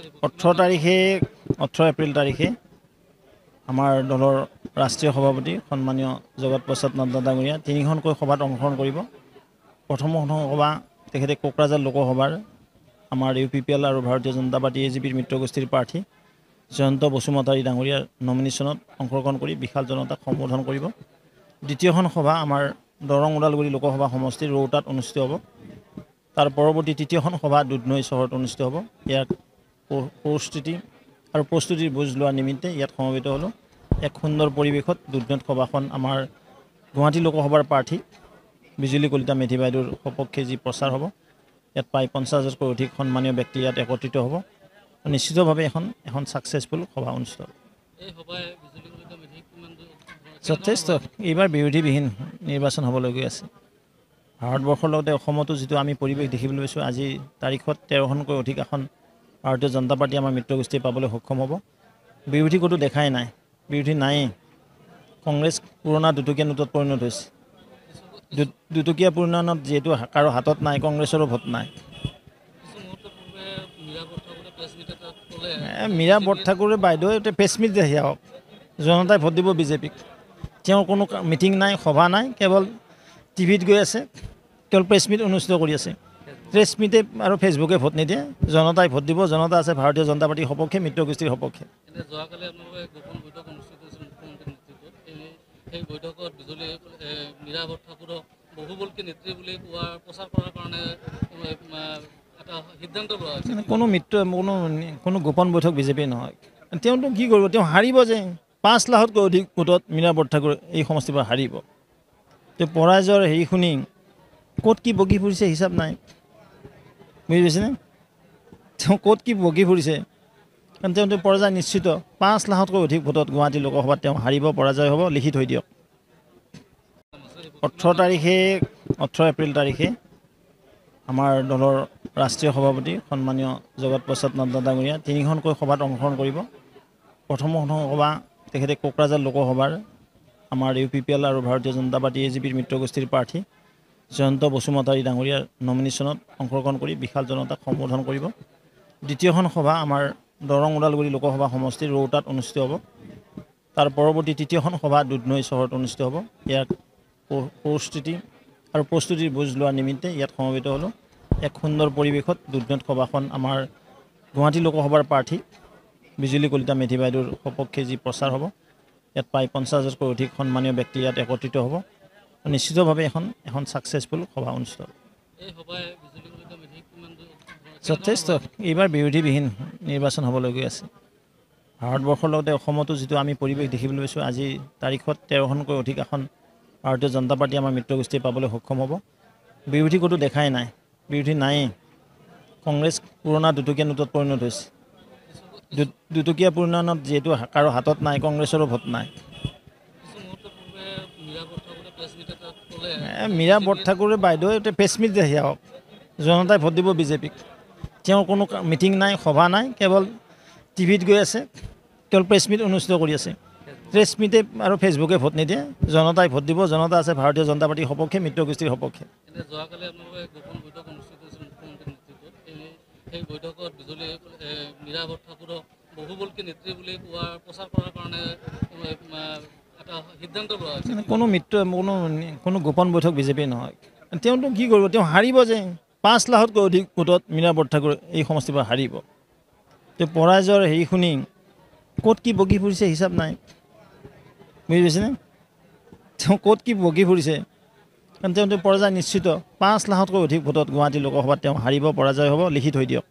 18 এপ্ৰিল তাৰিখে আমাৰ দলৰ ৰাষ্ট্ৰীয় সভাপতি সন্মানীয় জগত প্ৰসাদ নড্ডা ডাঙৰীয়া 3খনকৈ সভাত অংশগ্ৰহণ কৰিব। প্ৰথমখন সভা তেখেতে কোকৰাঝাৰ লোকসভাৰ আমাৰ UPPL আৰু ভাৰতীয় জনতা পাৰ্টি AJPৰ মিত্ৰগোষ্ঠীৰ প্ৰাৰ্থী জয়ন্ত বসুমতাৰী ডাঙৰীয়াৰ নমিনেশ্যনত অংশগ্ৰহণ কৰি বিশাল জনতাক সম্বোধন কৰিব। দ্বিতীয়খন সভা আমাৰ দৰং ওদালগুৰি লোকসভা সমষ্টিৰ ৰৌতাত অনুষ্ঠিত হ'ব। তাৰ পৰৱৰ্তী তৃতীয়খন সভা দুধনৈ চহৰত অনুষ্ঠিত হ'ব। ইয়াক প্ৰস্তুতিৰ বুজ লোৱাৰ নিমিত্তে ইয়াত সমবেত হ'লোঁ। এক সুন্দৰ পৰিৱেশত দুধনৈত সভাখন আমাৰ গুৱাহাটী লোকসভাৰ প্ৰাৰ্থী বিজুলী কলিতা মেধি বাইদেউৰ সপক্ষে যি প্ৰচাৰ হ'ব, ইয়াত প্ৰায় 50,000তকৈ অধিক সন্মানীয় ব্যক্তি ইয়াত একত্ৰিত হ'ব। নিশ্চিতভাৱে এখন ছাকচেছফুল সভা অনুষ্ঠিত হ'ব। যথেষ্ট এইবাৰ বিৰোধীবিহীন নিৰ্বাচন হ'বলৈ গৈ আছে। ভাৰতবৰ্ষৰ লগতে অসমতো যিটো আমি পৰিৱেশ দেখিবলৈ পাইছোঁ, আজিৰ তাৰিখত 13খনকৈ অধিক আসন ভাৰতীয় জনতা পাৰ্টি আমাৰ মিত্ৰগোষ্ঠীয়ে পাবলৈ সক্ষম হ'ব। বিৰোধী ক'তো দেখাই নাই, বিৰোধী নায়েই। কংগ্ৰেছ পুৰণা দুটকীয়া নোটত পৰিণত হৈছে। দুটকীয়া পুৰণাত যিহেতু কাৰো হাতত নাই, কংগ্ৰেছৰো ভোট নাই। মীৰা বৰঠাকুৰে বাইদেউ প্ৰেছ মিট দেখি আহক, জনতাই ভোট দিব বিজেপিক। তেওঁৰ কোনো মিটিং নাই, সভা নাই, কেৱল টিভিত গৈ আছে, কেৱল প্ৰেছ মিট অনুষ্ঠিত কৰি আছে। প্ৰেছ মিটে আৰু ফেচবুকে ভোট নিদিয়ে, জনতাই ভোট দিব। জনতা আছে ভাৰতীয় জনতা পাৰ্টিৰ সপক্ষে, মিত্ৰগোষ্ঠীৰ সপক্ষে। এই বৈঠকত বিজুলী মীৰা বৰঠাকুৰক বহুবল্কী নেত্ৰী বুলি কোৱাৰ প্ৰচাৰ কৰাৰ কাৰণে এটা সিদ্ধান্ত লোৱা হৈছে। কোনো গোপন বৈঠক বিজেপিৰ নহয়। তেওঁতো কি কৰিব, তেওঁ হাৰিব যে 5 লাখতকৈ অধিক ভোটত মীৰা বৰঠাকুৰ এই সমষ্টিৰ পৰা হাৰিব। তেওঁ পৰাজয়ৰ হেৰি শুনি ক'ত কি বগী ফুৰিছে হিচাপ নাই, বুজি পাইছেনে? তেওঁ ক'ত কি বগী ফুৰিছে, কাৰণ তেওঁ পৰাজয় নিশ্চিত। 5 লাখতকৈ অধিক ভোটত গুৱাহাটী লোকসভাত তেওঁ হাৰিব, পৰাজয় হ'ব। লিখি থৈ দিয়ক। 18 এপ্ৰিল তাৰিখে আমাৰ দলৰ ৰাষ্ট্ৰীয় সভাপতি সন্মানীয় জগত প্ৰসাদ নড্ডা ডাঙৰীয়া 3খনকৈ সভাত অংশগ্ৰহণ কৰিব। প্ৰথমখন সভা তেখেতে কোকৰাঝাৰ লোকসভাৰ আমাৰ UPPL আৰু ভাৰতীয় জনতা পাৰ্টি AJPৰ মিত্ৰগোষ্ঠীৰ প্ৰাৰ্থী জয়ন্ত বসুমতাৰী ডাঙৰীয়াৰ নমিনেশ্যনত অংশগ্ৰহণ কৰি বিশাল জনতাক সম্বোধন কৰিব। দ্বিতীয়খন সভা আমাৰ দৰং ওদালগুৰি লোকসভা সমষ্টিৰ ৰৌতাত অনুষ্ঠিত হ'ব। তাৰ পৰৱৰ্তী তৃতীয়খন সভা দুধনৈ চহৰত অনুষ্ঠিত হ'ব। ইয়াক প্ৰস্তুতিৰ বুজ লোৱাৰ নিমিত্তে ইয়াত সমবেত হ'লোঁ। এক সুন্দৰ পৰিৱেশত দুধনৈত সভাখন আমাৰ গুৱাহাটী লোকসভাৰ প্ৰাৰ্থী বিজুলী কলিতা মেধি বাইদেউৰ সপক্ষে যি প্ৰচাৰ হ'ব, ইয়াত প্ৰায় 50,000তকৈ অধিক সন্মানীয় ব্যক্তি ইয়াত একত্ৰিত হ'ব। নিশ্চিতভাৱে এখন ছাকচেছফুল সভা অনুষ্ঠিত হ'ব। যথেষ্ট এইবাৰ বিৰোধীবিহীন নিৰ্বাচন হ'বলৈ গৈ আছে। ভাৰতবৰ্ষৰ লগতে অসমতো যিটো আমি পৰিৱেশ দেখিবলৈ পাইছোঁ, আজিৰ তাৰিখত 13খনকৈ অধিক আসন ভাৰতীয় জনতা পাৰ্টি আমাৰ মিত্ৰগোষ্ঠীয়ে পাবলৈ সক্ষম হ'ব। বিৰোধী ক'তো দেখাই নাই, বিৰোধী নায়েই। কংগ্ৰেছ পুৰণা দুটকীয়া নোটত পৰিণত হৈছে। দুটকীয়া পুৰণাত যিহেতু কাৰো হাতত নাই, কংগ্ৰেছৰো ভোট নাই। মীৰা বৰঠাকুৰে বাইদেউ প্ৰেছ মিট দেখি আহক, জনতাই ভোট দিব বিজেপিক। তেওঁৰ কোনো মিটিং নাই, সভা নাই, কেৱল টিভিত গৈ আছে, কেৱল প্ৰেছ মিট অনুষ্ঠিত কৰি আছে। প্ৰেছ মিটে আৰু ফেচবুকে ভোট নিদিয়ে, জনতাই ভোট দিব। জনতা আছে ভাৰতীয় জনতা পাৰ্টিৰ সপক্ষে, মিত্ৰগোষ্ঠীৰ সপক্ষে। এই বৈঠকত বিজুলী মীৰা বৰঠাকুৰক বহুবল্কী নেত্ৰী বুলি কোৱাৰ প্ৰচাৰ কৰাৰ কাৰণে এটা সিদ্ধান্ত লোৱা হৈছে। কোনো গোপন বৈঠক বিজেপিৰ নহয়। তেওঁতো কি কৰিব, তেওঁ হাৰিব যে 5 লাখতকৈ অধিক ভোটত মীৰা বৰঠাকুৰ এই সমষ্টিৰ পৰা হাৰিব। তেওঁ পৰাজয়ৰ হেৰি শুনি ক'ত কি বগী ফুৰিছে হিচাপ নাই, বুজি পাইছেনে? তেওঁ ক'ত কি বগী ফুৰিছে, কাৰণ তেওঁ পৰাজয় নিশ্চিত। 5 লাখতকৈ অধিক ভোটত গুৱাহাটী লোকসভাত তেওঁ হাৰিব, পৰাজয় হ'ব। লিখি থৈ দিয়ক।